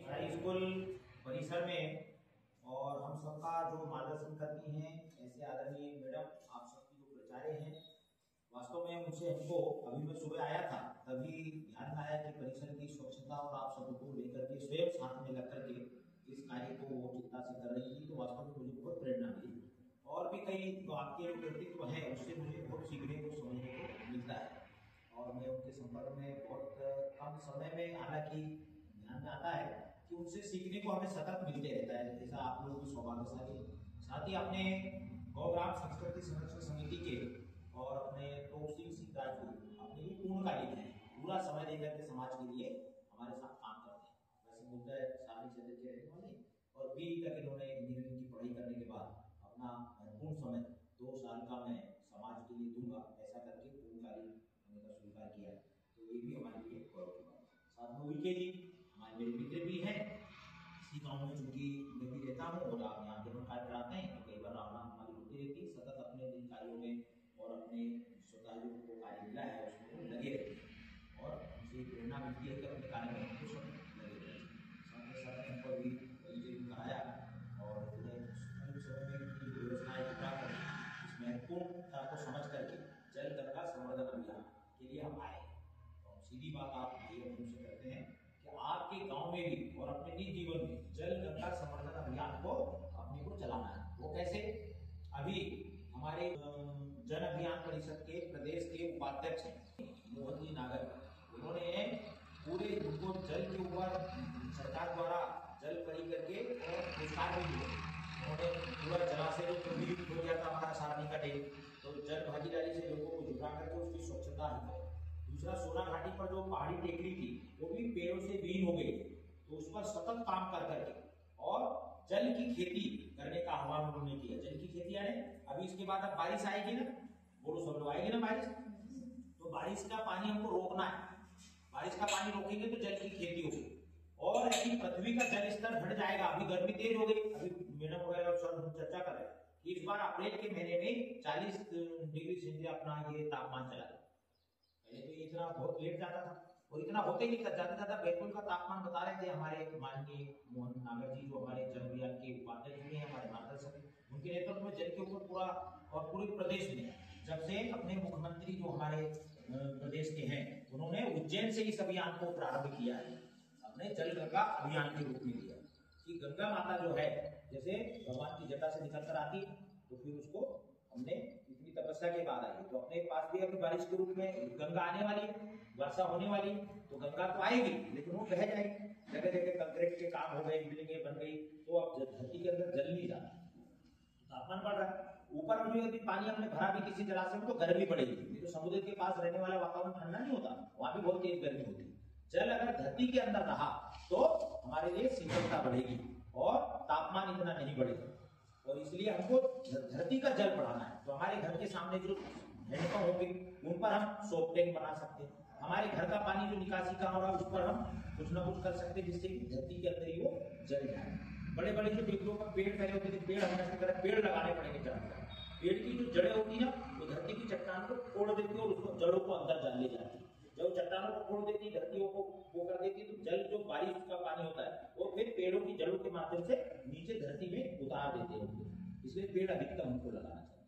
High school परिसर में और हम सबका जो मार्गदर्शन करती हैं ऐसे आदरणीय मैडम आप सबकी जो प्राचार्य हैं, वास्तव में उनसे हमको अभी मैं सुबह आया था तभी ध्यान में आया कि परिसर की स्वच्छता और आप सबको लेकर के स्वयं साथ में लग करके इस कार्य को वो चिंता से कर रही थी, तो वास्तव में मुझे बहुत प्रेरणा मिली। और भी कई जो आपके व्यक्तित्व हैं उससे मुझे बहुत सीखने को समझने को मिलता है और मैं उनके संपर्क में बहुत कम समय में, हालांकि ध्यान में आता है कि उनसे सीखने को हमें सतत मिलते रहता है, जैसा आप लोगों की सौभाग्यशाली। साथ ही अपने गौग्राम संस्कृति संरक्षण समिति के और अपने टोपसिंह सिंह राजपूत अपने लिए पूर्णकालिक है, पूरा समय देकर के समाज के लिए हमारे साथ काम करते हैं। वैसे मुद्दा शादी क्षेत्र के रहने वाले और बी तक इन्होंने इंजीनियरिंग की पढ़ाई करने के बाद अपना महत्वपूर्ण समय 2 साल का मैं समाज के लिए दूंगा ऐसा करके पूर्णकालिक होने का स्वीकार किया, तो ये भी हमारे लिए गौरव की बात है। साथ में उनके जी हमारे मेरे मित्र भी हैं, इसी गाँव में चूंकि मैं भी रहता हूँ और आप यहाँ के कार्य कराते हैं तो कई बार आना हमारी होती रहती है, सतत अपने दिन कार्यों में और अपने स्वतः जो उनको कार्य मिला है उसमें लगे रहते हैं और उनसे प्रेरणा मिलती है कि अपने कार्य में हमको सब लगे रहते हैं। साथ में साथ हमको भी इंजीनियरिंग कराया और समय में व्यवस्थाएं जुटा कर इस महत्वपूर्णता को समझ करके जल गंगा संवर्धन अभियान के लिए हम आए। तो सीधी बात आप हमसे करते हैं कि आपके गांव में भी और अपने निजी जीवन में जल गंगा संवर्धन अभियान को अपने को चलाना है। वो कैसे? अभी हमारे जन अभियान परिषद के प्रदेश के उपाध्यक्ष हैं मोहन जी नागर, उन्होंने पूरे उनको जल के ऊपर सरकार द्वारा जल परी करके और पुरस्कार भी दिए। उन्होंने पूरा जलाशय जो प्रदूषित हो गया था हमारा सारनी का डेम, तो जल भागीदारी से लोगों को जुटा करके उसकी स्वच्छता ही करे। दूसरा, सोना घाटी पर जो पहाड़ी टेकरी थी वो भी पेड़ों से विलीन हो गई, तो उस पर सतत काम कर करके और जल की खेती करने का आह्वान उन्होंने किया। जल की खेती आए, अभी इसके बाद अब बारिश आएगी ना, बोलो सब लोग, आएगी ना बारिश, तो बारिश का पानी हमको रोकना है। बारिश का पानी रोकेंगे तो जल की खेती होगी और ऐसी पृथ्वी का जल स्तर घट जाएगा। अभी गर्मी तेज हो गई, अभी मैडम वगैरह सब चर्चा कर रहे हैं कि इस बार अप्रैल के महीने में 40 डिग्री सेंटीग्रेड अपना ये तापमान चला गया। पहले तो इतना बहुत लेट जाता था और इतना होते ही नहीं, ज्यादा ज्यादा बैतूल का तापमान बता रहे थे हमारे माननीय मोहन नागर जी, जो हमारे जल अभियान के उपाध्यक्ष भी हैं, हमारे मार्गदर्शक, उनके नेतृत्व में जल के ऊपर पूरा और पूरे प्रदेश में जब से अपने मुख्यमंत्री जो हमारे प्रदेश के हैं उन्होंने उज्जैन से इस अभियान को प्रारंभ किया है, अपने जल गंगा अभियान के रूप में लिया कि गंगा माता जो है जैसे भगवान की जटा से निकल कर आती तो फिर उसको हमने इतनी तपस्या के बाद आई, तो अपने पास भी अभी बारिश के रूप में गंगा आने वाली है, वर्षा होने वाली, तो गंगा तो आएगी लेकिन वो बह जाएगी। जगह जगह कंक्रीट के काम हो गए, बिल्डिंगें बन गई, तो अब धरती के अंदर जल नहीं जाता, तापमान बढ़ रहा है। ऊपर में जो यदि पानी हमने भरा भी किसी जलाशय में तो गर्मी बढ़ेगी, नहीं तो समुद्र के पास रहने वाला वातावरण ठंडा नहीं होता, वहां भी बहुत तेज गर्मी होती है। जल अगर धरती के अंदर रहा तो हमारे लिए शीतलता बढ़ेगी और तापमान इतना नहीं बढ़ेगा, और इसलिए हमको धरती का जल बढ़ाना है। तो हमारे घर के सामने जो हैंडपंप होंगे उन पर हम सोप टैंक बना सकते हैं, हमारे घर का पानी जो निकासी का हो रहा है उस पर हम कुछ ना कुछ कर सकते हैं जिससे कि धरती के अंदर ही वो जल जाए। बड़े बड़े जो पेड़ों पर पेड़ फैले होते थे, पेड़ हमने तरह पेड़ लगाने पड़ेंगे जड़, पेड़ की जो जड़ें होती है ना वो धरती की चट्टान को फोड़ देती है और उसको जड़ों को अंदर डाल ले जाती है। जब चट्टानों को फोड़ देती है, धरतियों को वो कर देती है, तो जल जो बारिश का पानी होता है वो फिर पेड़ों की जड़ों के माध्यम से नीचे धरती में उतार देते हैं, इसलिए पेड़ अधिकतम हमको लगाना चाहिए।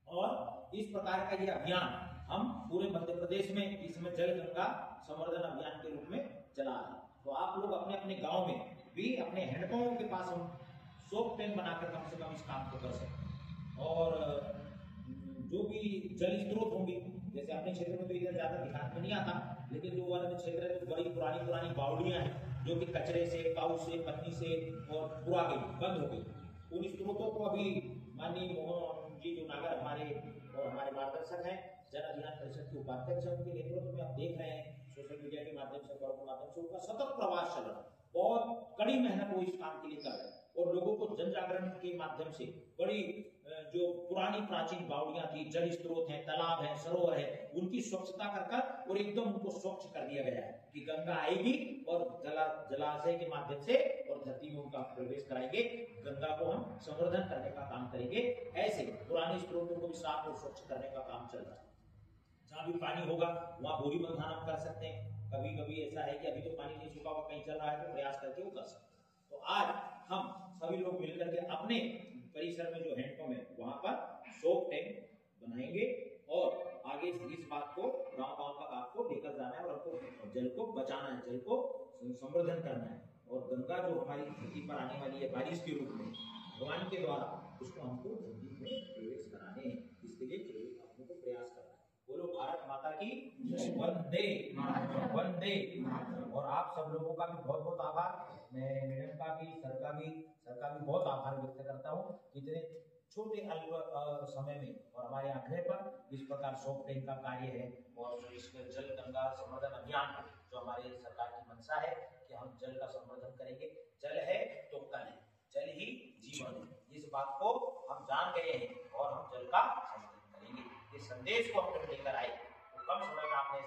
और इस प्रकार का ये अभियान हम पूरे मध्य प्रदेश में इसमें जल गंगा संवर्धन अभियान के रूप में चला है। तो आप लोग अपने अपने गांव में भी अपने हैंडपंपों के पास हम सोप टैंक बनाकर कम से कम इस काम को कर सकते हैं। और जो भी जल स्रोत होंगे, जैसे अपने क्षेत्र में तो इधर ज्यादा दिखाने में नहीं आता, लेकिन जो वन क्षेत्र है तो बड़ी पुरानी पुरानी बावड़ियां हैं जो कि कचरे से, काऊ से, पत्नी से और पुरा गई, बंद हो गई। उन स्रोतों को अभी माननीय मोहन जी जो नागर हमारे और हमारे मार्गदर्शक हैं, जन अभियान परिषद के उपाध्यक्ष हैं, उनके नेतृत्व में आप देख रहे हैं सोशल मीडिया के माध्यम से, माध्यम से उनका सतत प्रवास चल रहा है, बहुत कड़ी मेहनत वो इस काम के लिए कर रहे हैं और लोगों को जन जागरण के माध्यम से बड़ी जो पुरानी प्राचीन बावड़ियां थी, जल स्रोत हैं, तालाब है, सरोवर है, उनकी स्वच्छता कर और एकदम उनको स्वच्छ कर दिया गया है कि गंगा आएगी और जलाशय के माध्यम से और धरती में उनका प्रवेश कराएंगे, गंगा को हम संवर्धन करने का काम करेंगे। ऐसे पुराने स्रोतों को भी साफ और स्वच्छ करने का काम चल रहा है। जहां भी पानी होगा वहां बोरी बंधान हम कर सकते हैं, कभी कभी ऐसा है कि अभी तो पानी नहीं सूखा हुआ, कहीं चल रहा है तो प्रयास करके वो कर सकते हैं। तो आज हम सभी लोग मिलकर के अपने परिसर में जो हैंडपंप है वहां पर सोप टैंक बनाएंगे और आगे इस बात को गांव-गांव तक आपको लेकर जाना है और आपको जल को बचाना है, जल को संवर्धन करना है। और गंगा जो हमारी धरती पर आने वाली है बारिश के रूप में भगवान के द्वारा, उसको हमको धरती में प्रवेश कराने हैं। इसके लिए अपने को प्रयास करना है। बोलो भारत माता की वंदे वंदे। और आप सब लोगों का भी बहुत बहुत आभार। मैं मैडम का भी सर का भी बहुत आभार व्यक्त करता हूँ। इतने छोटे अल्प समय में और हमारे आग्रह पर इस प्रकार सोप टैंक का कार्य है और इस जल गंगा संवर्धन अभियान जो हमारे सरकार की मंशा है कि हम जल का संवर्धन करेंगे। जल है तो कल है, जल ही जीवन है। इस बात को हम जान गए हैं और हम जल का संवर्धन करेंगे। इस संदेश को हम जब लेकर आए तो कम समय में आपने